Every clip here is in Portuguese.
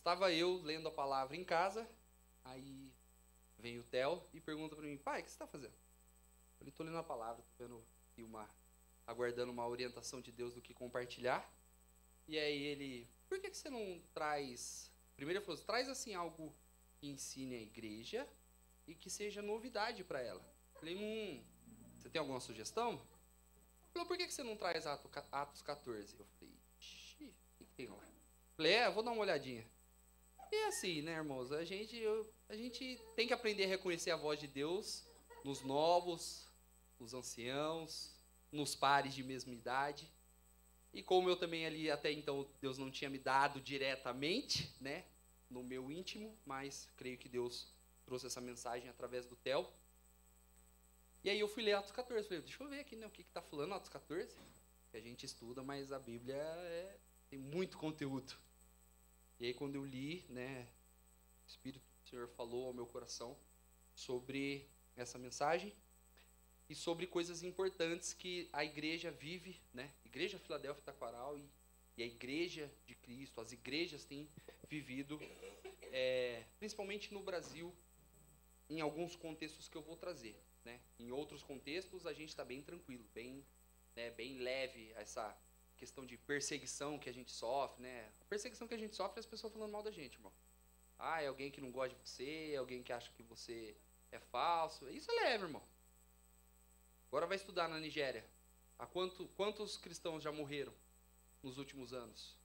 Estava eu lendo a palavra em casa, aí vem o Theo e pergunta para mim, pai, o que você está fazendo? Eu falei, estou lendo a palavra, estou vendo aqui aguardando uma orientação de Deus do que compartilhar. E aí ele, por que você não traz... Primeiro ele falou, traz assim algo que ensine a igreja e que seja novidade para ela. Eu falei, você tem alguma sugestão? Ele falou, por que você não traz Atos 14? Eu falei, o que tem lá? Eu falei, eu vou dar uma olhadinha. E é assim, né, irmãos? A gente tem que aprender a reconhecer a voz de Deus nos novos, nos anciãos, nos pares de mesma idade. E como eu também ali, até então, Deus não tinha me dado diretamente, né, no meu íntimo, mas creio que Deus trouxe essa mensagem através do Theo. E aí eu fui ler Atos 14, falei, deixa eu ver aqui, né, o que está falando Atos 14, que a gente estuda, mas a Bíblia tem muito conteúdo. E aí quando eu li, né, o Espírito do Senhor falou ao meu coração sobre essa mensagem e sobre coisas importantes que a igreja vive, né, Igreja Filadélfia Taquaral e a Igreja de Cristo, as igrejas têm vivido, principalmente no Brasil, em alguns contextos que eu vou trazer, né? Em outros contextos a gente está bem tranquilo, bem leve essa questão de perseguição que a gente sofre, né? A perseguição que a gente sofre é as pessoas falando mal da gente, irmão. É alguém que não gosta de você, é alguém que acha que você é falso. Isso é leve, irmão. Agora vai estudar na Nigéria. Quantos cristãos já morreram nos últimos anos?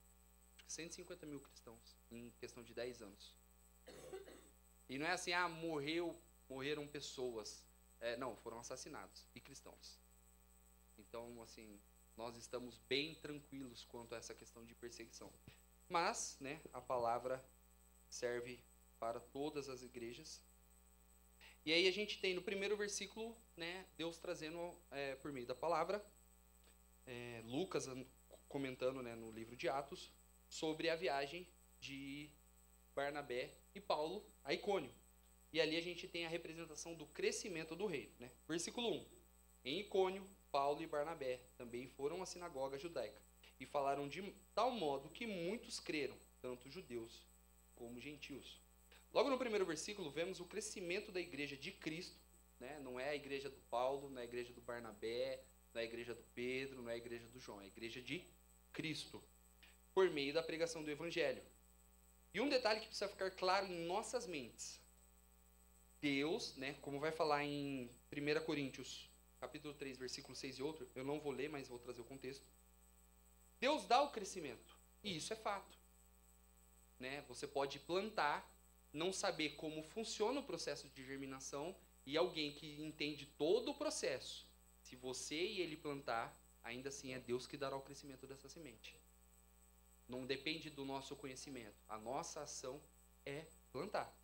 Acho que 150 mil cristãos em questão de 10 anos. E não é assim, morreram pessoas. Não, foram assassinados e cristãos. Então, assim, nós estamos bem tranquilos quanto a essa questão de perseguição. Mas, né, a palavra serve para todas as igrejas. E aí a gente tem no primeiro versículo, né, Deus trazendo por meio da palavra, Lucas comentando, né, no livro de Atos, sobre a viagem de Barnabé e Paulo a Icônio. E ali a gente tem a representação do crescimento do reino, né? Versículo 1. Em Icônio, Paulo e Barnabé também foram à sinagoga judaica e falaram de tal modo que muitos creram, tanto judeus como gentios. Logo no primeiro versículo vemos o crescimento da igreja de Cristo, né? Não é a igreja do Paulo, não é a igreja do Barnabé, não é a igreja do Pedro, não é a igreja do João, é a igreja de Cristo, por meio da pregação do Evangelho. E um detalhe que precisa ficar claro em nossas mentes. Deus, né, como vai falar em 1 Coríntios, capítulo 3, versículo 6 e outro, eu não vou ler, mas vou trazer o contexto. Deus dá o crescimento, e isso é fato. Né? Você pode plantar, não saber como funciona o processo de germinação, e alguém que entende todo o processo, se você e ele plantar, ainda assim é Deus que dará o crescimento dessa semente. Não depende do nosso conhecimento. A nossa ação é plantar.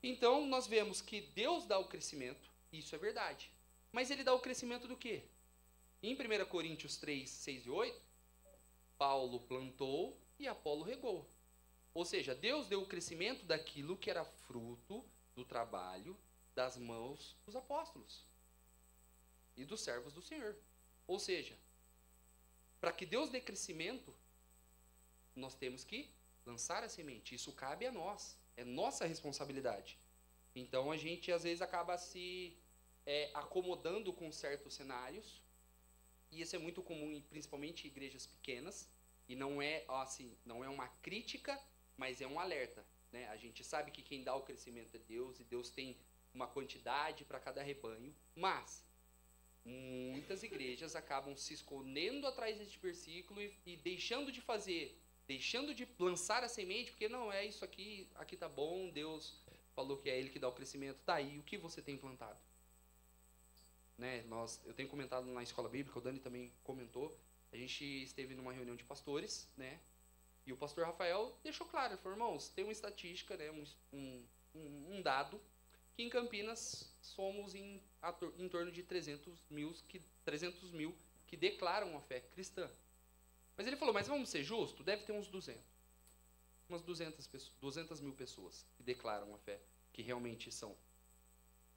Então, nós vemos que Deus dá o crescimento, isso é verdade. Mas ele dá o crescimento do quê? Em 1 Coríntios 3, 6 e 8, Paulo plantou e Apolo regou. Ou seja, Deus deu o crescimento daquilo que era fruto do trabalho das mãos dos apóstolos e dos servos do Senhor. Ou seja, para que Deus dê crescimento, nós temos que lançar a semente. Isso cabe a nós. É nossa responsabilidade. Então, a gente, às vezes, acaba se acomodando com certos cenários. E isso é muito comum, principalmente em igrejas pequenas. E não é uma crítica, mas é um alerta. Né? A gente sabe que quem dá o crescimento é Deus. E Deus tem uma quantidade para cada rebanho. Mas muitas igrejas acabam se escondendo atrás deste versículo e deixando de fazer, deixando de lançar a semente, porque não é isso aqui tá bom, Deus falou que é Ele que dá o crescimento. Tá aí, o que você tem plantado? Né, eu tenho comentado na escola bíblica, o Dani também comentou, a gente esteve numa reunião de pastores, né, e o pastor Rafael deixou claro, ele falou, irmãos, tem uma estatística, né, um dado, que em Campinas somos em torno de 300 mil que declaram a fé cristã. Mas ele falou, mas vamos ser justos? Deve ter umas 200 mil pessoas que declaram a fé, que realmente são.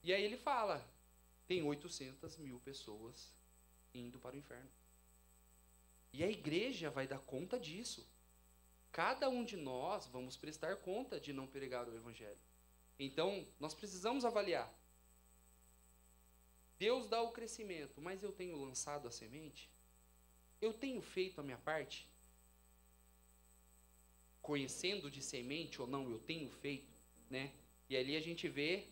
E aí ele fala, tem 800 mil pessoas indo para o inferno. E a igreja vai dar conta disso. cada um de nós vamos prestar conta de não pregar o evangelho. Então, nós precisamos avaliar. Deus dá o crescimento, mas eu tenho lançado a semente? Eu tenho feito a minha parte? Conhecendo de semente ou não, eu tenho feito, né? E ali a gente vê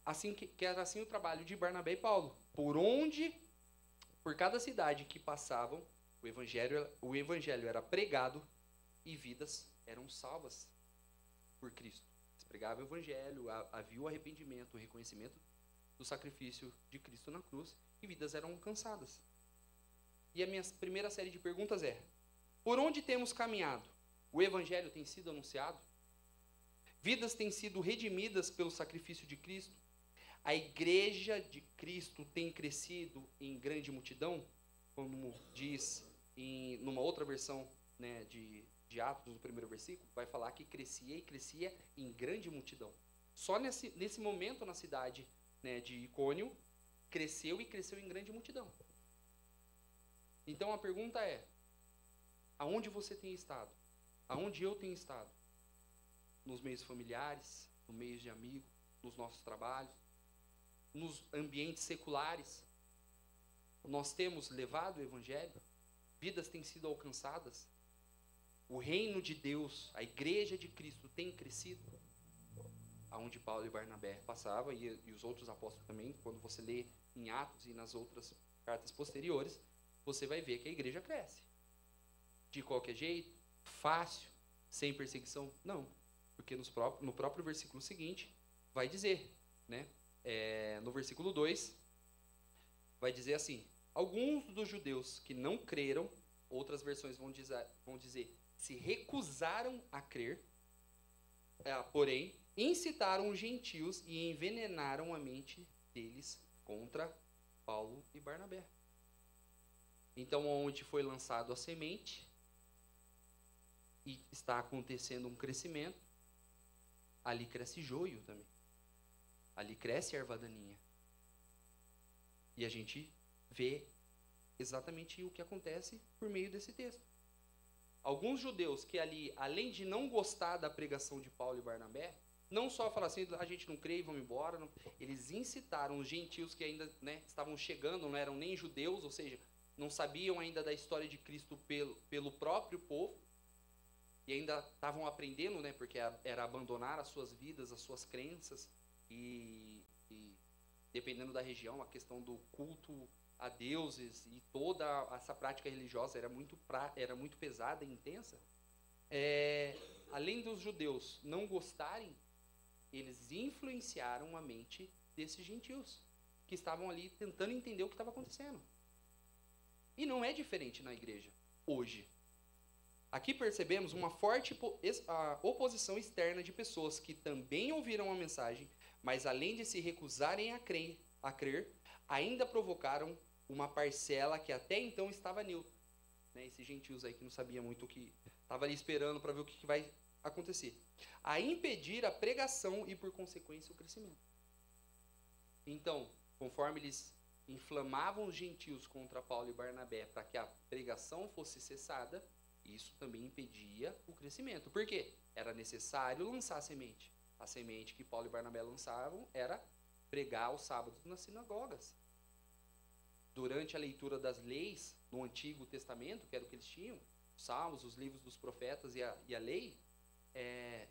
assim que era assim o trabalho de Barnabé e Paulo. Por cada cidade que passavam, o evangelho era pregado e vidas eram salvas por Cristo. Eles pregavam o evangelho, havia o arrependimento, o reconhecimento do sacrifício de Cristo na cruz e vidas eram alcançadas. E a minha primeira série de perguntas é: por onde temos caminhado? O evangelho tem sido anunciado? Vidas têm sido redimidas pelo sacrifício de Cristo? A igreja de Cristo tem crescido em grande multidão? Como diz numa outra versão, né, de Atos, no primeiro versículo, vai falar que crescia e crescia em grande multidão. Só nesse momento na cidade, né, de Icônio, cresceu e cresceu em grande multidão. Então a pergunta é: aonde você tem estado? Aonde eu tenho estado? Nos meios familiares, no meio de amigos, nos nossos trabalhos, nos ambientes seculares? Nós temos levado o evangelho? Vidas têm sido alcançadas? O reino de Deus, a igreja de Cristo tem crescido? Aonde Paulo e Barnabé passavam, e os outros apóstolos também, quando você lê em Atos e nas outras cartas posteriores, você vai ver que a igreja cresce. De qualquer jeito, fácil, sem perseguição? Não, porque no próprio versículo seguinte vai dizer, né? No versículo 2, vai dizer assim: alguns dos judeus que não creram, outras versões vão dizer se recusaram a crer, porém, incitaram os gentios e envenenaram a mente deles contra Paulo e Barnabé. Então, onde foi lançado a semente e está acontecendo um crescimento, ali cresce joio também. Ali cresce erva daninha. E a gente vê exatamente o que acontece por meio desse texto. Alguns judeus que ali, além de não gostar da pregação de Paulo e Barnabé, não só falar assim, a gente não crê e vamos embora, não, eles incitaram os gentios que ainda, né, estavam chegando, não eram nem judeus, ou seja, não sabiam ainda da história de Cristo pelo próprio povo, e ainda estavam aprendendo, né, porque era abandonar as suas vidas, as suas crenças, e dependendo da região, a questão do culto a deuses e toda essa prática religiosa era muito pesada e intensa. Além dos judeus não gostarem, eles influenciaram a mente desses gentios, que estavam ali tentando entender o que estava acontecendo. E não é diferente na igreja, hoje. Aqui percebemos uma forte oposição externa de pessoas que também ouviram a mensagem, mas além de se recusarem a crer, ainda provocaram uma parcela que até então estava neutra. Né? Esses gentios aí que não sabiam muito o que... Estava ali esperando para ver o que vai acontecer. A impedir a pregação e, por consequência, o crescimento. Então, conforme eles inflamavam os gentios contra Paulo e Barnabé para que a pregação fosse cessada, isso também impedia o crescimento. Por quê? Era necessário lançar a semente. A semente que Paulo e Barnabé lançavam era pregar aos sábados nas sinagogas. Durante a leitura das leis no Antigo Testamento, que era o que eles tinham, os Salmos, os livros dos profetas e a lei,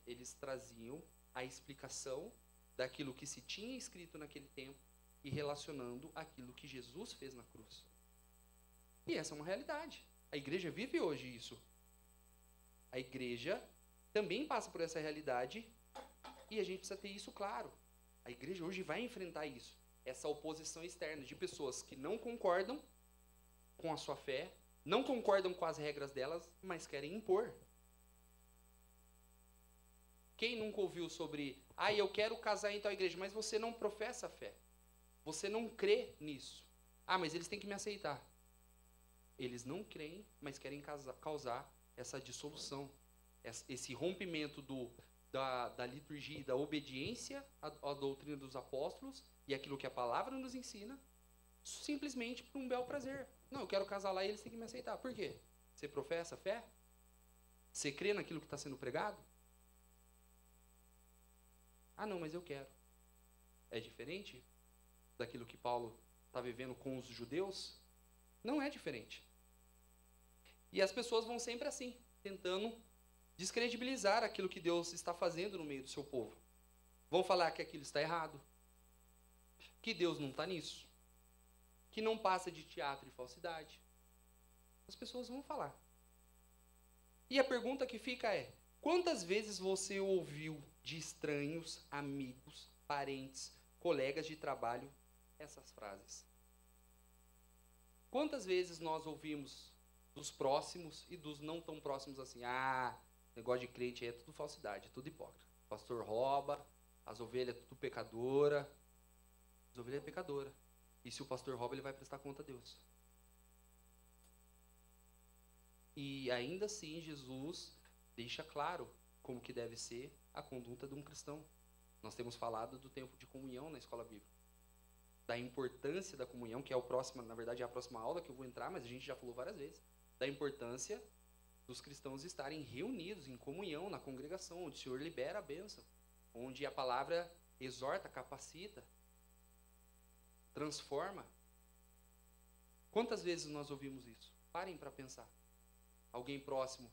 eles traziam a explicação daquilo que se tinha escrito naquele tempo e relacionando aquilo que Jesus fez na cruz. E essa é uma realidade. A igreja vive hoje isso. A igreja também passa por essa realidade e a gente precisa ter isso claro. A igreja hoje vai enfrentar isso. Essa oposição externa de pessoas que não concordam com a sua fé, não concordam com as regras delas, mas querem impor. Quem nunca ouviu sobre, eu quero casar em tal igreja, mas você não professa a fé. Você não crê nisso. Mas eles têm que me aceitar. Eles não creem, mas querem causar essa dissolução, esse rompimento da liturgia e da obediência à doutrina dos apóstolos e aquilo que a palavra nos ensina, simplesmente por um bel prazer. Não, eu quero casar lá e eles têm que me aceitar. Por quê? Você professa a fé? Você crê naquilo que está sendo pregado? Ah, não, mas eu quero. É diferente daquilo que Paulo está vivendo com os judeus? Não é diferente. E as pessoas vão sempre assim, tentando descredibilizar aquilo que Deus está fazendo no meio do seu povo. Vão falar que aquilo está errado, que Deus não está nisso, que não passa de teatro e falsidade. As pessoas vão falar. E a pergunta que fica é: quantas vezes você ouviu de estranhos, amigos, parentes, colegas de trabalho essas frases? Quantas vezes nós ouvimos dos próximos e dos não tão próximos assim: ah, negócio de crente aí é tudo falsidade, é tudo hipócrita. O pastor rouba, as ovelhas é tudo pecadora. As ovelhas é pecadora. E se o pastor rouba, ele vai prestar conta a Deus. E ainda assim, Jesus deixa claro como que deve ser a conduta de um cristão. Nós temos falado do tempo de comunhão na escola bíblica, da importância da comunhão, que é na verdade é a próxima aula que eu vou entrar, mas a gente já falou várias vezes, da importância dos cristãos estarem reunidos em comunhão na congregação, onde o Senhor libera a bênção, onde a palavra exorta, capacita, transforma. Quantas vezes nós ouvimos isso? Parem para pensar. Alguém próximo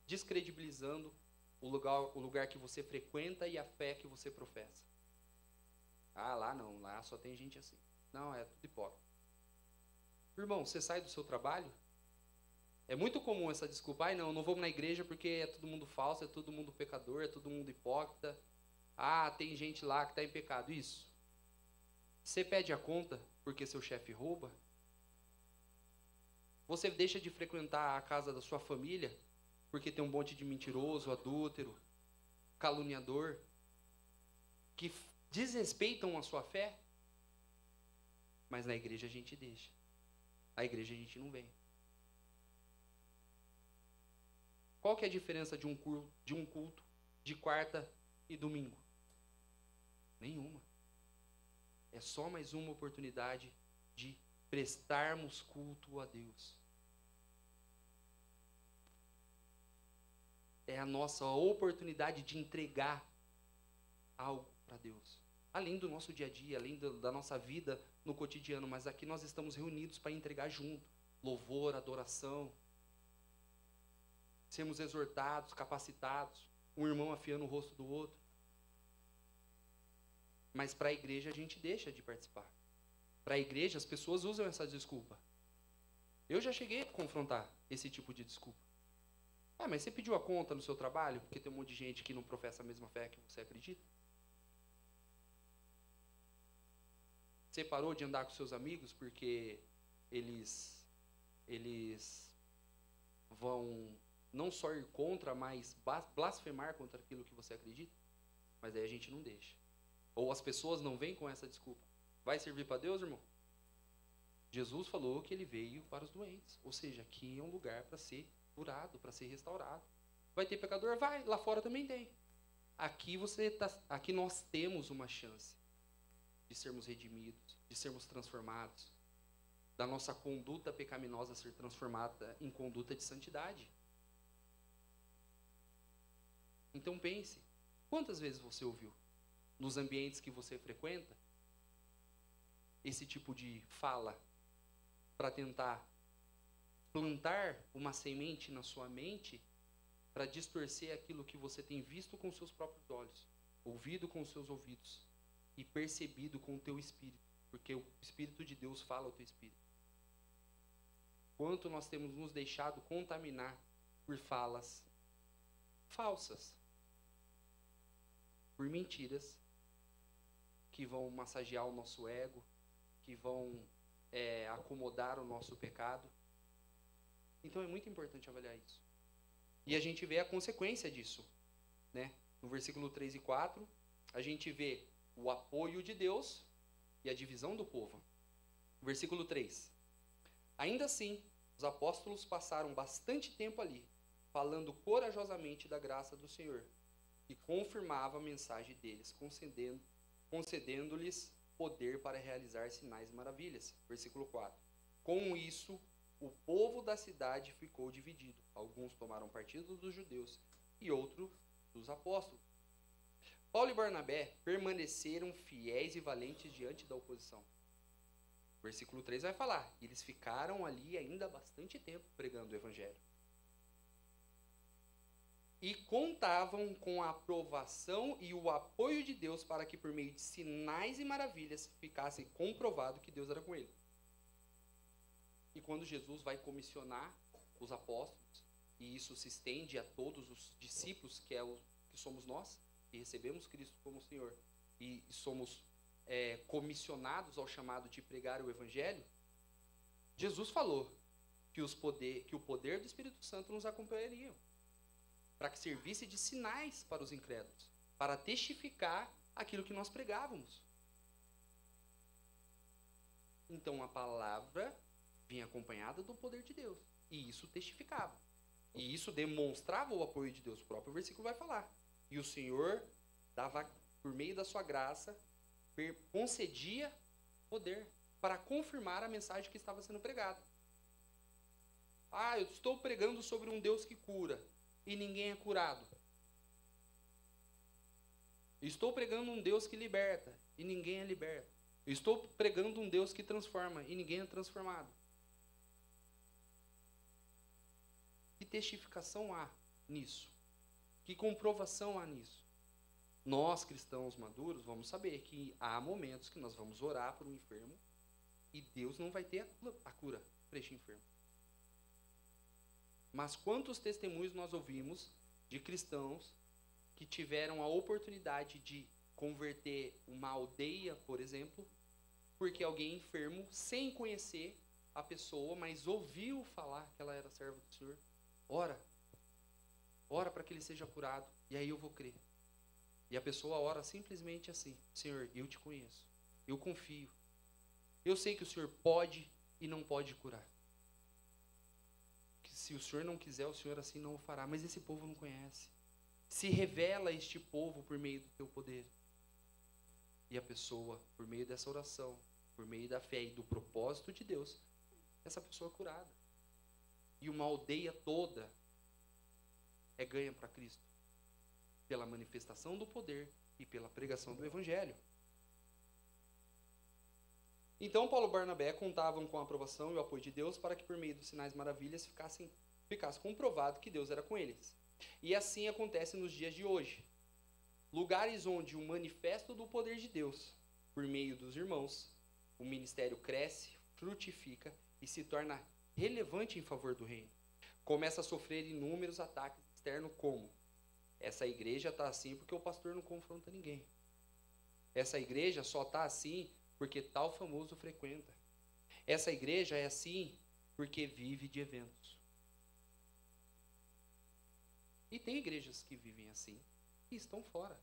descredibilizando o lugar que você frequenta e a fé que você professa. Ah, lá não, lá só tem gente assim. Não, é tudo hipócrita. Irmão, você sai do seu trabalho? É muito comum essa desculpa. Ai, não vou na igreja porque é todo mundo falso, é todo mundo pecador, é todo mundo hipócrita. Ah, tem gente lá que está em pecado. Isso. Você pede a conta porque seu chefe rouba? Você deixa de frequentar a casa da sua família porque tem um monte de mentiroso, adúltero, caluniador, que desrespeitam a sua fé? Mas na igreja a gente deixa. A igreja a gente não vem. Qual que é a diferença de um culto de quarta e domingo? Nenhuma. É só mais uma oportunidade de prestarmos culto a Deus. É a nossa oportunidade de entregar algo para Deus. Além do nosso dia a dia, além da nossa vida no cotidiano, mas aqui nós estamos reunidos para entregar junto. Louvor, adoração. Sermos exortados, capacitados. Um irmão afiando o rosto do outro. Mas para a igreja a gente deixa de participar. Para a igreja as pessoas usam essa desculpa. Eu já cheguei a confrontar esse tipo de desculpa. Ah, mas você pediu a conta no seu trabalho porque tem um monte de gente que não professa a mesma fé que você acredita? Você parou de andar com seus amigos porque eles vão não só ir contra, mas blasfemar contra aquilo que você acredita? Mas aí a gente não deixa. Ou as pessoas não vêm com essa desculpa. Vai servir para Deus, irmão? Jesus falou que ele veio para os doentes. Ou seja, aqui é um lugar para ser curado, para ser restaurado. Vai ter pecador? Vai. Lá fora também tem. Aqui nós temos uma chance de sermos redimidos, de sermos transformados, da nossa conduta pecaminosa ser transformada em conduta de santidade. Então pense, quantas vezes você ouviu nos ambientes que você frequenta esse tipo de fala para tentar plantar uma semente na sua mente para distorcer aquilo que você tem visto com seus próprios olhos, ouvido com seus ouvidos e percebido com o teu espírito, porque o Espírito de Deus fala ao teu espírito. Quanto nós temos nos deixado contaminar por falas falsas, por mentiras que vão massagear o nosso ego, que vão acomodar o nosso pecado. Então é muito importante avaliar isso. E a gente vê a consequência disso, né? No versículo 3 e 4, a gente vê o apoio de Deus e a divisão do povo. Versículo 3. Ainda assim, os apóstolos passaram bastante tempo ali, falando corajosamente da graça do Senhor, e confirmava a mensagem deles, concedendo-lhes poder para realizar sinais e maravilhas. Versículo 4. Com isso, o povo da cidade ficou dividido. Alguns tomaram partido dos judeus e outros dos apóstolos. Paulo e Barnabé permaneceram fiéis e valentes diante da oposição. O versículo 3 vai falar, eles ficaram ali ainda há bastante tempo pregando o evangelho. E contavam com a aprovação e o apoio de Deus para que por meio de sinais e maravilhas ficasse comprovado que Deus era com ele. E quando Jesus vai comissionar os apóstolos, e isso se estende a todos os discípulos, que somos nós, que recebemos Cristo como Senhor, e somos comissionados ao chamado de pregar o Evangelho, Jesus falou que o poder do Espírito Santo nos acompanharia, para que servisse de sinais para os incrédulos, para testificar aquilo que nós pregávamos. Então a palavra vinha acompanhada do poder de Deus, e isso testificava. E isso demonstrava o apoio de Deus. O próprio versículo vai falar. E o Senhor dava, por meio da sua graça, concedia poder para confirmar a mensagem que estava sendo pregada. Eu estou pregando sobre um Deus que cura e ninguém é curado. Estou pregando um Deus que liberta e ninguém é liberto. Estou pregando um Deus que transforma e ninguém é transformado. Que testificação há nisso? Que comprovação há nisso? Nós, cristãos maduros, vamos saber que há momentos que nós vamos orar por um enfermo e Deus não vai ter a cura para este enfermo. Mas quantos testemunhos nós ouvimos de cristãos que tiveram a oportunidade de converter uma aldeia, por exemplo, porque alguém enfermo, sem conhecer a pessoa, mas ouviu falar que ela era serva do Senhor, ora para que ele seja curado, e aí eu vou crer. E a pessoa ora simplesmente assim: Senhor, eu te conheço, eu confio, eu sei que o Senhor pode e não pode curar. Que se o Senhor não quiser, o Senhor assim não o fará. Mas esse povo não conhece. Se revela este povo por meio do teu poder. E a pessoa, por meio dessa oração, por meio da fé e do propósito de Deus, essa pessoa é curada. E uma aldeia toda é ganha para Cristo, pela manifestação do poder e pela pregação do Evangelho. Então Paulo e Barnabé contavam com a aprovação e o apoio de Deus para que por meio dos sinais e maravilhas ficasse comprovado que Deus era com eles. E assim acontece nos dias de hoje. Lugares onde o manifesto do poder de Deus, por meio dos irmãos, o ministério cresce, frutifica e se torna relevante em favor do reino. Começa a sofrer inúmeros ataques externos, como: essa igreja está assim porque o pastor não confronta ninguém. Essa igreja só está assim porque tal famoso frequenta. Essa igreja é assim porque vive de eventos. E tem igrejas que vivem assim e estão fora.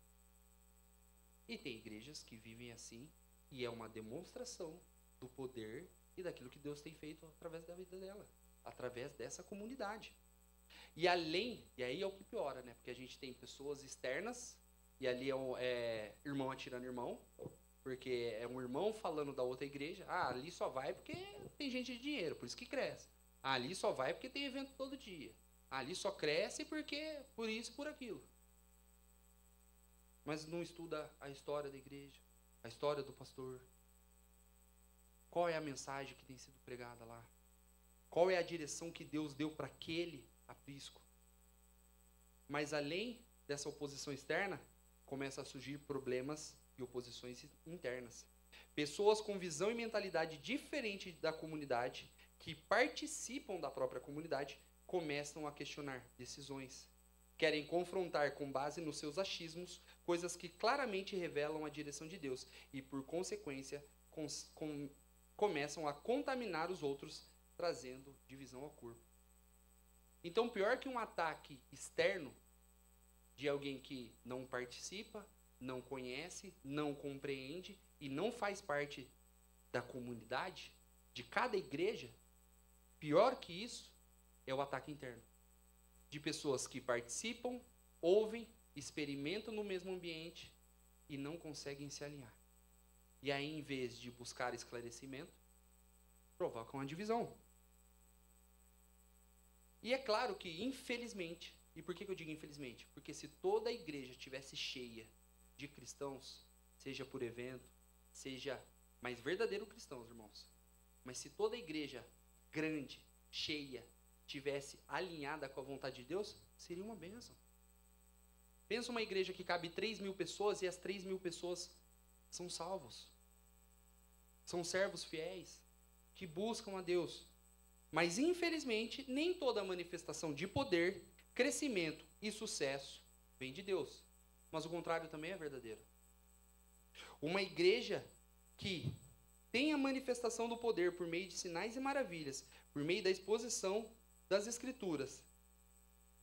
E tem igrejas que vivem assim e é uma demonstração do poder e daquilo que Deus tem feito através da vida dela, através dessa comunidade. E aí é o que piora, né? Porque a gente tem pessoas externas, e ali é irmão atirando irmão, porque é um irmão falando da outra igreja: ali só vai porque tem gente de dinheiro, por isso que cresce. Ali só vai porque tem evento todo dia. Ali só cresce porque por isso, por aquilo. Mas não estuda a história da igreja, a história do pastor. Qual é a mensagem que tem sido pregada lá? Qual é a direção que Deus deu para aquele aprisco? Mas além dessa oposição externa, começa a surgir problemas e oposições internas. Pessoas com visão e mentalidade diferente da comunidade, que participam da própria comunidade, começam a questionar decisões. Querem confrontar com base nos seus achismos coisas que claramente revelam a direção de Deus e, por consequência, começam a contaminar os outros, trazendo divisão ao corpo. Então, pior que um ataque externo de alguém que não participa, não conhece, não compreende e não faz parte da comunidade, de cada igreja, pior que isso é o ataque interno. De pessoas que participam, ouvem, experimentam no mesmo ambiente e não conseguem se alinhar. E aí, em vez de buscar esclarecimento, provocam a divisão. E é claro que, infelizmente, e por que eu digo infelizmente? Porque se toda a igreja estivesse cheia de cristãos, seja por evento, seja mais verdadeiro cristãos, irmãos, mas se toda a igreja grande, cheia, tivesse alinhada com a vontade de Deus, seria uma bênção. Pensa uma igreja que cabe 3.000 pessoas e as 3.000 pessoas são salvos. São servos fiéis que buscam a Deus. Mas, infelizmente, nem toda manifestação de poder, crescimento e sucesso vem de Deus. Mas o contrário também é verdadeiro. Uma igreja que tem a manifestação do poder por meio de sinais e maravilhas, por meio da exposição das Escrituras.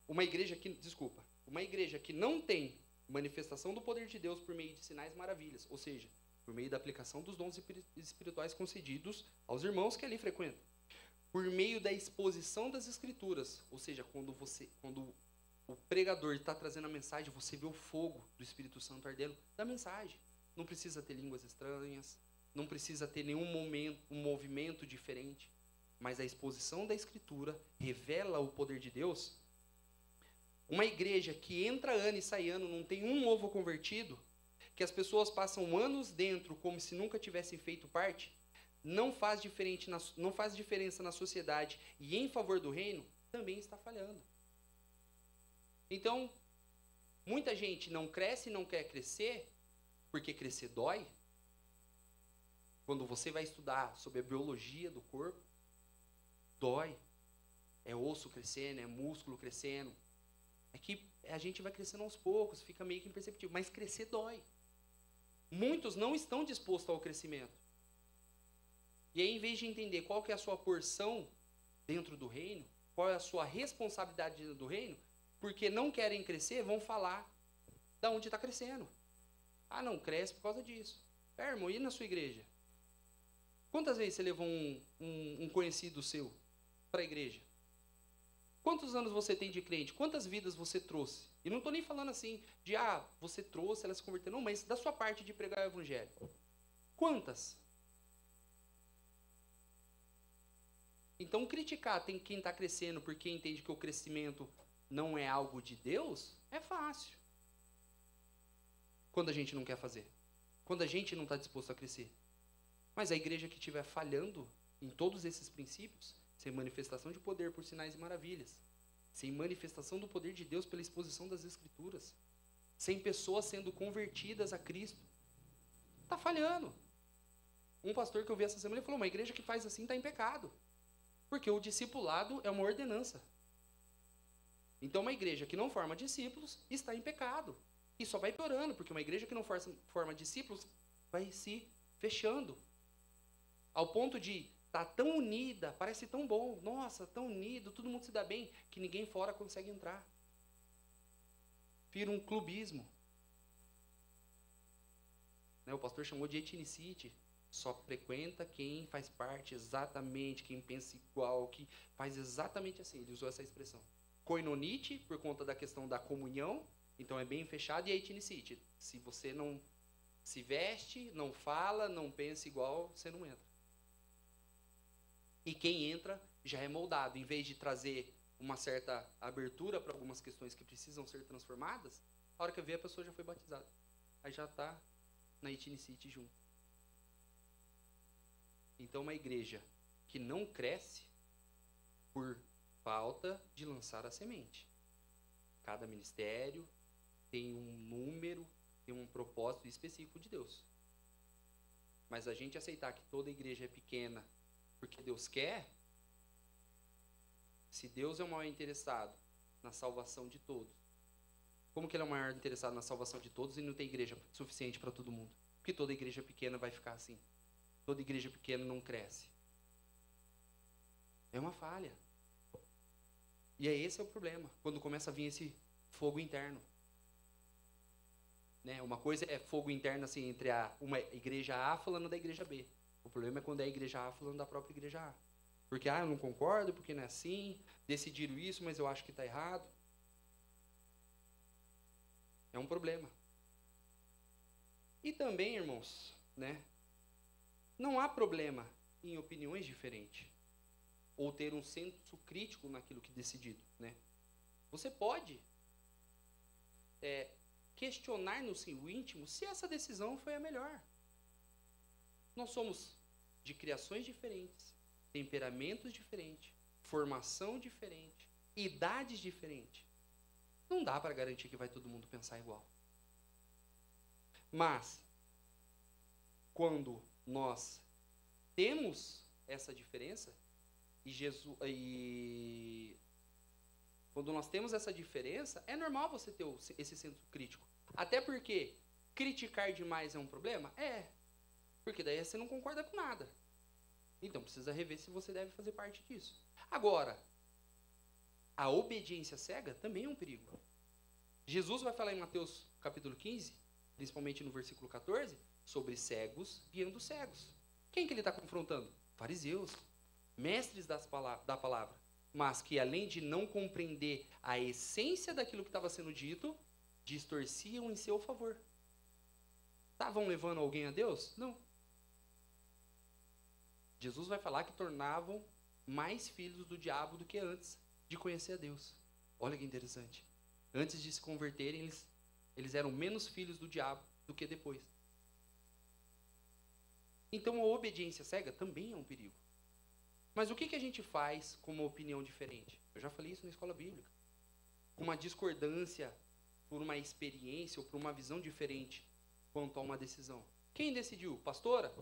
Uma igreja que não tem manifestação do poder de Deus por meio de sinais e maravilhas, ou seja, por meio da aplicação dos dons espirituais concedidos aos irmãos que ali frequentam. Por meio da exposição das Escrituras, ou seja, quando o pregador está trazendo a mensagem, você vê o fogo do Espírito Santo ardendo da mensagem. Não precisa ter línguas estranhas, não precisa ter nenhum movimento diferente, mas a exposição da Escritura revela o poder de Deus. Uma igreja que entra ano e sai ano, não tem um novo convertido, que as pessoas passam anos dentro como se nunca tivessem feito parte, não faz diferença na sociedade e em favor do reino, também está falhando. Então, muita gente não cresce e não quer crescer, porque crescer dói. Quando você vai estudar sobre a biologia do corpo, dói. É osso crescendo, é músculo crescendo. É que a gente vai crescendo aos poucos, fica meio que imperceptível, mas crescer dói. Muitos não estão dispostos ao crescimento. E aí, em vez de entender qual que é a sua porção dentro do reino, qual é a sua responsabilidade dentro do reino, porque não querem crescer, vão falar da onde está crescendo. Ah, não, cresce por causa disso. Irmão, e na sua igreja? Quantas vezes você levou um conhecido seu para a igreja? Quantos anos você tem de crente? Quantas vidas você trouxe? E não estou nem falando assim de, você trouxe, ela se converteu. Não, mas da sua parte de pregar o evangelho. Quantas? Então, criticar quem está crescendo porque entende que o crescimento não é algo de Deus, é fácil. Quando a gente não quer fazer. Quando a gente não está disposto a crescer. Mas a igreja que estiver falhando em todos esses princípios, sem manifestação de poder por sinais e maravilhas, sem manifestação do poder de Deus pela exposição das Escrituras, sem pessoas sendo convertidas a Cristo, está falhando. Um pastor que eu vi essa semana, ele falou, uma igreja que faz assim está em pecado. Porque o discipulado é uma ordenança. Então, uma igreja que não forma discípulos está em pecado. E só vai piorando, porque uma igreja que não forma discípulos vai se fechando. Ao ponto de estar tão unida, parece tão bom, nossa, tão unido, todo mundo se dá bem, que ninguém fora consegue entrar. Vira um clubismo. O pastor chamou de etnicity. Só frequenta quem faz parte exatamente, quem pensa igual, que faz exatamente assim. Ele usou essa expressão. Koinonite, por conta da questão da comunhão, então é bem fechado, e a etnicity. Se você não se veste, não fala, não pensa igual, você não entra. E quem entra já é moldado. Em vez de trazer uma certa abertura para algumas questões que precisam ser transformadas, a hora que eu ver, a pessoa já foi batizada. Aí já está na etnicity junto. Então, uma igreja que não cresce por falta de lançar a semente. Cada ministério tem um número, tem um propósito específico de Deus. Mas a gente aceitar que toda igreja é pequena porque Deus quer, se Deus é o maior interessado na salvação de todos, como que Ele é o maior interessado na salvação de todos e não tem igreja suficiente para todo mundo? Porque toda igreja pequena vai ficar assim. Toda igreja pequena não cresce. É uma falha. E esse é o problema, quando começa a vir esse fogo interno. Uma coisa é fogo interno assim, entre uma igreja A falando da igreja B. O problema é quando é a igreja A falando da própria igreja A. Porque, eu não concordo, porque não é assim, decidiram isso, mas eu acho que está errado. É um problema. E também, irmãos, não há problema em opiniões diferentes. ou ter um senso crítico naquilo que decidido, né? Você pode questionar no seu íntimo se essa decisão foi a melhor. Nós somos de criações diferentes, temperamentos diferentes, formação diferente, idades diferentes. Não dá para garantir que vai todo mundo pensar igual. Mas, quando nós temos essa diferença, quando nós temos essa diferença, é normal você ter esse senso crítico. Até porque criticar demais é um problema? É. Porque daí você não concorda com nada. Então precisa rever se você deve fazer parte disso. Agora, a obediência cega também é um perigo. Jesus vai falar em Mateus capítulo 15, principalmente no versículo 14, sobre cegos guiando cegos. Quem que ele está confrontando? Fariseus, mestres da palavra, mas que além de não compreender a essência daquilo que estava sendo dito, distorciam em seu favor. Estavam levando alguém a Deus? Não. Jesus vai falar que tornavam mais filhos do diabo do que antes de conhecer a Deus. Olha que interessante. Antes de se converterem, eles eram menos filhos do diabo do que depois. Então a obediência cega também é um perigo. Mas o que a gente faz com uma opinião diferente? Eu já falei isso na escola bíblica. Uma discordância por uma experiência ou por uma visão diferente quanto a uma decisão. Quem decidiu? Pastora?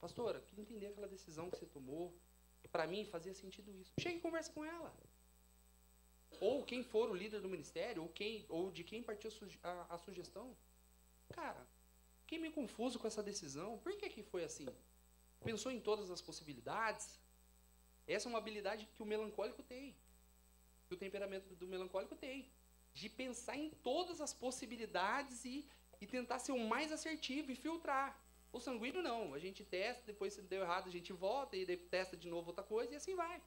Pastora, queria entender aquela decisão que você tomou. Para mim fazia sentido isso. Chega e conversa com ela. Ou quem for o líder do ministério, ou de quem partiu a sugestão. Cara, fiquei meio confuso com essa decisão. Por que foi assim? Pensou em todas as possibilidades? Essa é uma habilidade que o melancólico tem. Que o temperamento do melancólico tem. De pensar em todas as possibilidades e tentar ser o mais assertivo e filtrar. O sanguíneo não. A gente testa, depois se deu errado a gente volta e testa de novo outra coisa e assim vai.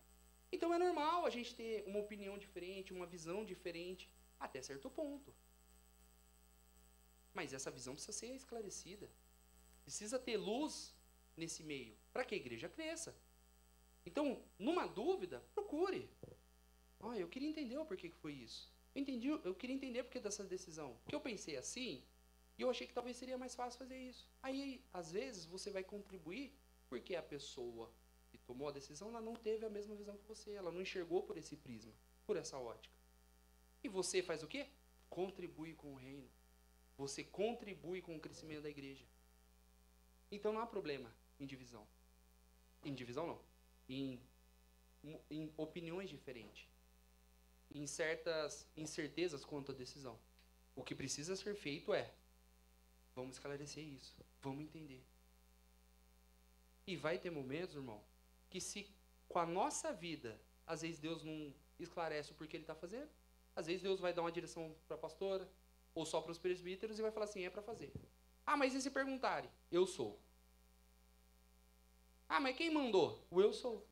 Então é normal a gente ter uma opinião diferente, uma visão diferente, até certo ponto. Mas essa visão precisa ser esclarecida. Precisa ter luz nesse meio, para que a igreja cresça. Então, numa dúvida, procure. Eu queria entender o porquê que foi isso. Eu queria entender o porquê dessa decisão. Porque eu pensei assim, e eu achei que talvez seria mais fácil fazer isso. Aí, às vezes, você vai contribuir, porque a pessoa que tomou a decisão, ela não teve a mesma visão que você. Ela não enxergou por esse prisma, por essa ótica. E você faz o quê? Contribui com o reino. Você contribui com o crescimento da igreja. Então não há problema em divisão. Em divisão não. Em opiniões diferentes. Em certas incertezas quanto à decisão. O que precisa ser feito é: vamos esclarecer isso. Vamos entender. E vai ter momentos, irmão, que se com a nossa vida, às vezes Deus não esclarece o porquê Ele está fazendo. Às vezes Deus vai dar uma direção para a pastora, ou só para os presbíteros, e vai falar assim, é para fazer. Mas e se perguntarem? Eu sou. Mas quem mandou? O eu sou.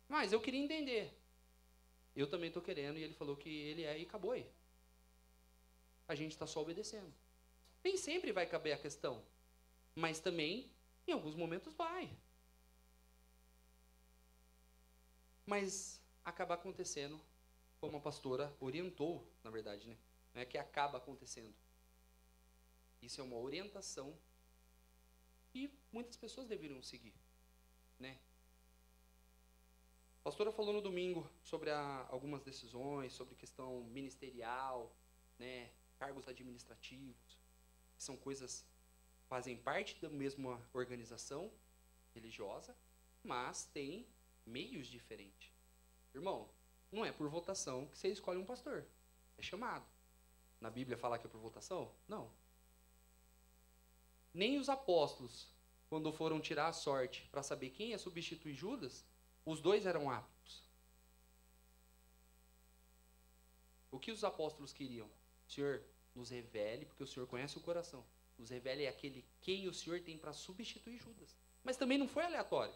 Mas eu queria entender. Eu também estou querendo, e ele falou que ele é, e acabou aí. A gente está só obedecendo. Nem sempre vai caber a questão, mas também, em alguns momentos, vai. Mas acaba acontecendo como a pastora orientou, na verdade, né? Não é que acaba acontecendo. Isso é uma orientação e muitas pessoas deveriam seguir, né? A pastora falou no domingo sobre algumas decisões, sobre questão ministerial, né? Cargos administrativos, que são coisas que fazem parte da mesma organização religiosa, mas tem meios diferentes. Irmão, não é por votação que você escolhe um pastor. É chamado. Na Bíblia fala que é por votação? Não. Nem os apóstolos, quando foram tirar a sorte para saber quem ia substituir Judas, os dois eram aptos. O que os apóstolos queriam? Senhor, nos revele, porque o Senhor conhece o coração. Nos revele aquele quem o Senhor tem para substituir Judas. Mas também não foi aleatório.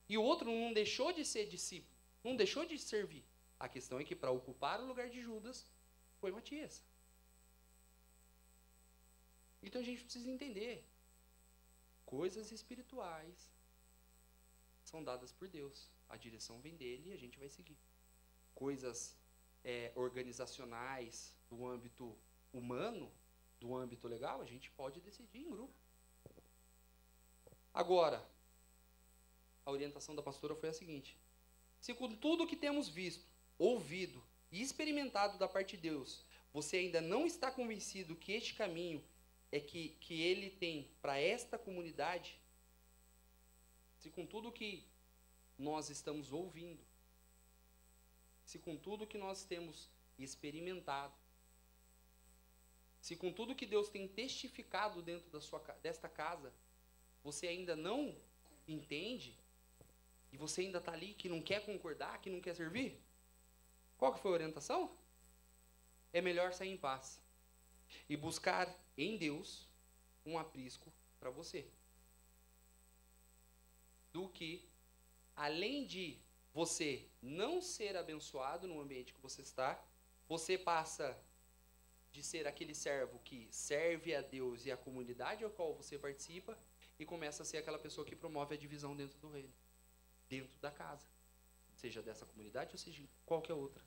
E o outro não deixou de ser discípulo, não deixou de servir. A questão é que para ocupar o lugar de Judas, foi Matias. Então a gente precisa entender. Coisas espirituais são dadas por Deus. A direção vem dele e a gente vai seguir. Coisas organizacionais do âmbito humano, do âmbito legal, a gente pode decidir em grupo. Agora, a orientação da pastora foi a seguinte: se com tudo que temos visto, ouvido e experimentado da parte de Deus, você ainda não está convencido que este caminho é que ele tem para esta comunidade, se com tudo que nós estamos ouvindo, se com tudo que nós temos experimentado, se com tudo que Deus tem testificado dentro desta casa, você ainda não entende, e você ainda está ali, que não quer concordar, que não quer servir, qual que foi a orientação? É melhor sair em paz e buscar em Deus um aprisco para você, do que, além de você não ser abençoado no ambiente que você está, você passa de ser aquele servo que serve a Deus e a comunidade ao qual você participa, e começa a ser aquela pessoa que promove a divisão dentro do reino, dentro da casa, seja dessa comunidade ou seja qualquer outra.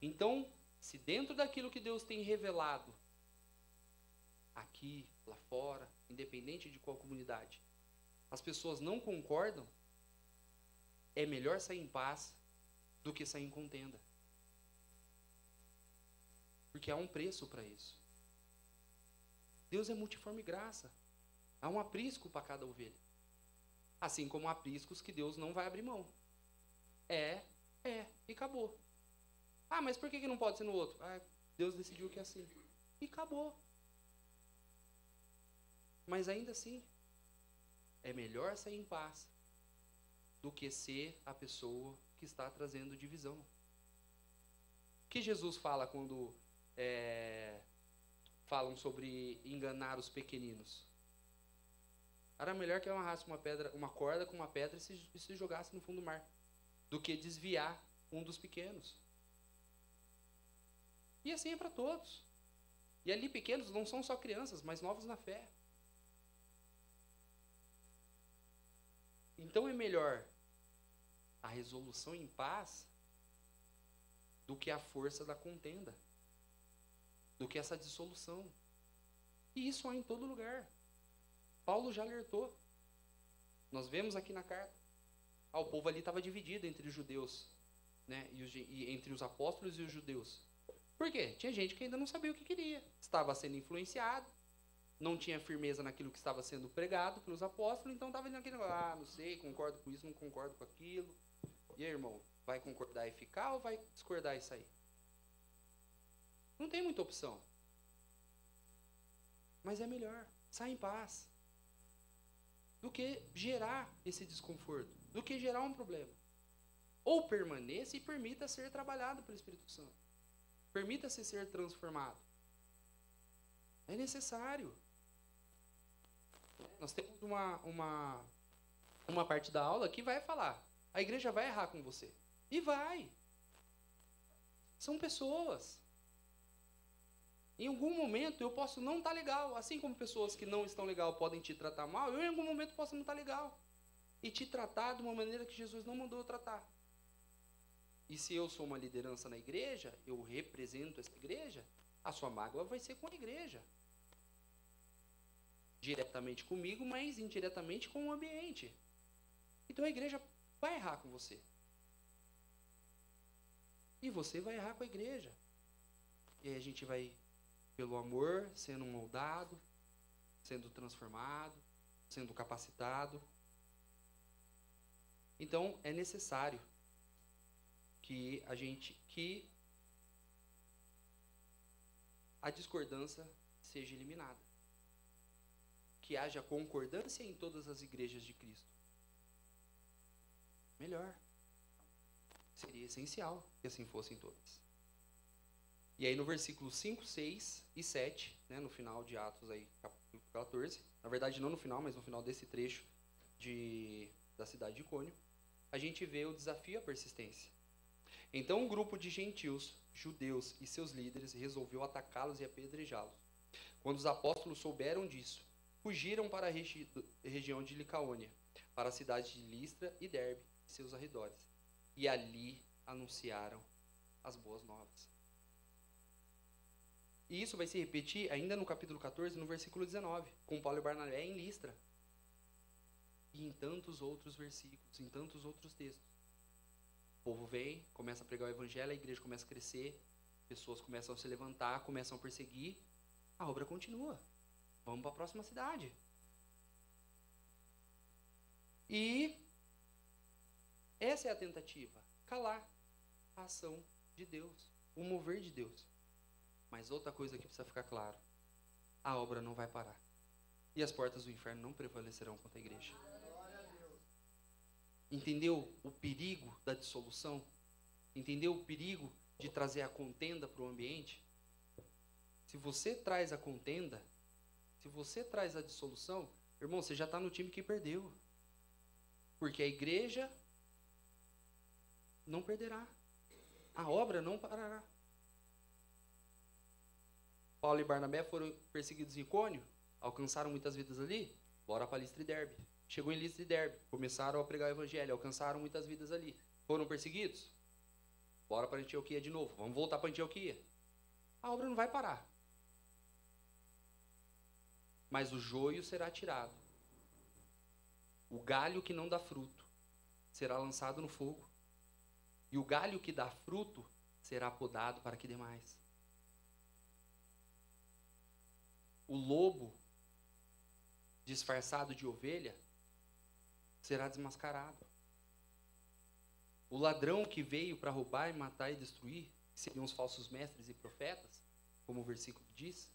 Então, se dentro daquilo que Deus tem revelado, aqui, lá fora, independente de qual comunidade, as pessoas não concordam, é melhor sair em paz do que sair em contenda. Porque há um preço para isso. Deus é multiforme graça. Há um aprisco para cada ovelha. Assim como há apriscos que Deus não vai abrir mão. E acabou. Ah, mas por que não pode ser no outro? Ah, Deus decidiu que é assim. E acabou. Mas ainda assim, é melhor sair em paz do que ser a pessoa que está trazendo divisão. O que Jesus fala quando falam sobre enganar os pequeninos? Era melhor que eu amarrasse uma corda com uma pedra e se jogasse no fundo do mar, do que desviar um dos pequenos. E assim é para todos. E ali pequenos não são só crianças, mas novos na fé. Então é melhor a resolução em paz do que a força da contenda, do que essa dissolução. E isso há em todo lugar. Paulo já alertou. Nós vemos aqui na carta. O povo ali estava dividido entre os judeus, né, e entre os apóstolos e os judeus. Por quê? Tinha gente que ainda não sabia o que queria. Estava sendo influenciado, não tinha firmeza naquilo que estava sendo pregado pelos apóstolos, então estava naquele, não sei, concordo com isso, não concordo com aquilo. E aí, irmão, vai concordar e ficar ou vai discordar e sair? Não tem muita opção. Mas é melhor sair em paz do que gerar esse desconforto, do que gerar um problema. Ou permaneça e permita ser trabalhado pelo Espírito Santo. Permita-se ser transformado. É necessário. Nós temos uma parte da aula que vai falar: a igreja vai errar com você. E vai. São pessoas. Em algum momento eu posso não estar legal. Assim como pessoas que não estão legal podem te tratar mal, eu em algum momento posso não estar legal. E te tratar de uma maneira que Jesus não mandou eu tratar. E se eu sou uma liderança na igreja, eu represento essa igreja, a sua mágoa vai ser com a igreja. Diretamente comigo, mas indiretamente com o ambiente. Então a igreja vai errar com você. E você vai errar com a igreja. E aí a gente vai, pelo amor, sendo moldado, sendo transformado, sendo capacitado. Então é necessário que a discordância seja eliminada. Que haja concordância em todas as igrejas de Cristo. Melhor. Seria essencial que assim fossem todas. E aí no versículo 5, 6 e 7, né, no final de Atos, aí, capítulo 14, na verdade não no final, mas no final desse trecho da cidade de Icônio, a gente vê o desafio à persistência. Então um grupo de gentios, judeus e seus líderes resolveu atacá-los e apedrejá-los. Quando os apóstolos souberam disso, fugiram para a região de Licaônia, para a cidade de Listra e Derbe e seus arredores, e ali anunciaram as boas novas. E isso vai se repetir ainda no capítulo 14, no versículo 19, com Paulo e Barnabé em Listra. E em tantos outros versículos, em tantos outros textos. O povo vem, começa a pregar o evangelho, a igreja começa a crescer, pessoas começam a se levantar, começam a perseguir, a obra continua. Vamos para a próxima cidade. E essa é a tentativa, calar a ação de Deus, o mover de Deus. Mas outra coisa que precisa ficar claro, a obra não vai parar. E as portas do inferno não prevalecerão contra a igreja. Entendeu o perigo da dissolução? Entendeu o perigo de trazer a contenda para o ambiente? Se você traz a contenda, se você traz a dissolução, irmão, você já está no time que perdeu. Porque a igreja não perderá. A obra não parará. Paulo e Barnabé foram perseguidos em Icônio, alcançaram muitas vidas ali, bora para Listra e Derbe. Chegou em Listra e Derbe, começaram a pregar o evangelho, alcançaram muitas vidas ali. Foram perseguidos? Bora para Antioquia de novo, vamos voltar para Antioquia. A obra não vai parar. Mas o joio será tirado. O galho que não dá fruto será lançado no fogo. E o galho que dá fruto será podado para que dê mais. O lobo, disfarçado de ovelha, será desmascarado. O ladrão que veio para roubar, matar e destruir, que seriam os falsos mestres e profetas, como o versículo diz,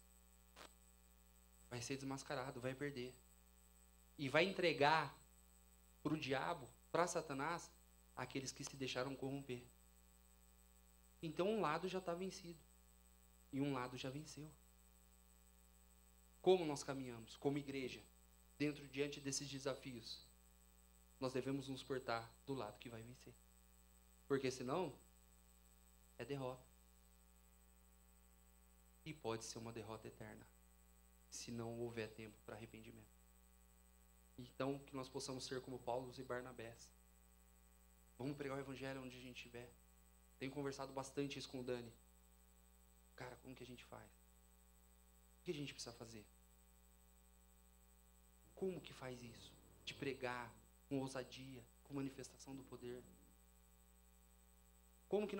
vai ser desmascarado, vai perder. E vai entregar para o diabo, para Satanás, aqueles que se deixaram corromper. Então um lado já está vencido. E um lado já venceu. Como nós caminhamos, como igreja, diante desses desafios? Nós devemos nos portar do lado que vai vencer. Porque senão, é derrota. E pode ser uma derrota eterna, se não houver tempo para arrependimento. Então, que nós possamos ser como Paulo e Barnabés. Vamos pregar o evangelho onde a gente estiver. Tenho conversado bastante isso com o Dani. Cara, como que a gente faz? O que a gente precisa fazer? Como que faz isso? De pregar com ousadia, com manifestação do poder. Como que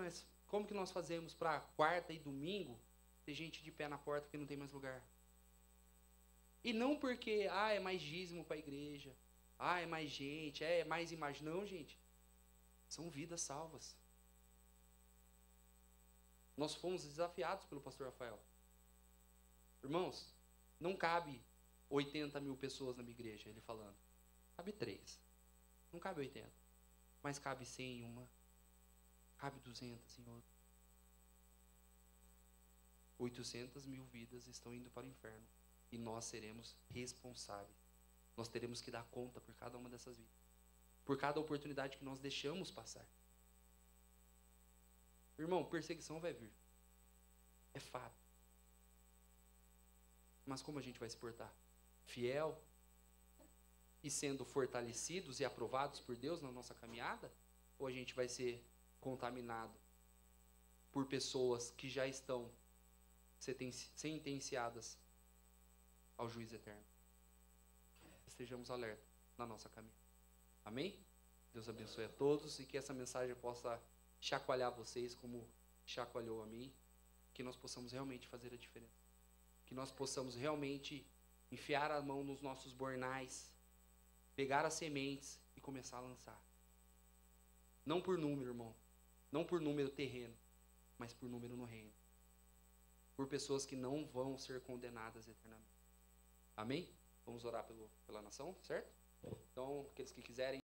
nós fazemos para quarta e domingo ter gente de pé na porta porque não tem mais lugar? E não porque, é mais dízimo para a igreja, é mais gente, é mais imagem. Não, gente. São vidas salvas. Nós fomos desafiados pelo pastor Rafael. Irmãos, não cabe 80 mil pessoas na minha igreja, ele falando. Cabe 3. Não cabe 80. Mas cabe 100 em uma. Cabe 200 em outra. 800 mil vidas estão indo para o inferno. E nós seremos responsáveis. Nós teremos que dar conta por cada uma dessas vidas. Por cada oportunidade que nós deixamos passar. Irmão, perseguição vai vir. É fato. Mas como a gente vai se portar? Fiel? E sendo fortalecidos e aprovados por Deus na nossa caminhada? Ou a gente vai ser contaminado por pessoas que já estão sentenciadas ao juízo eterno? Estejamos alerta na nossa caminhada. Amém? Deus abençoe a todos e que essa mensagem possa chacoalhar vocês como chacoalhou a mim. Que nós possamos realmente fazer a diferença. Que nós possamos realmente enfiar a mão nos nossos bornais, pegar as sementes e começar a lançar. Não por número, irmão. Não por número terreno, mas por número no reino. Por pessoas que não vão ser condenadas eternamente. Amém? Vamos orar pela nação, certo? Então, aqueles que quiserem.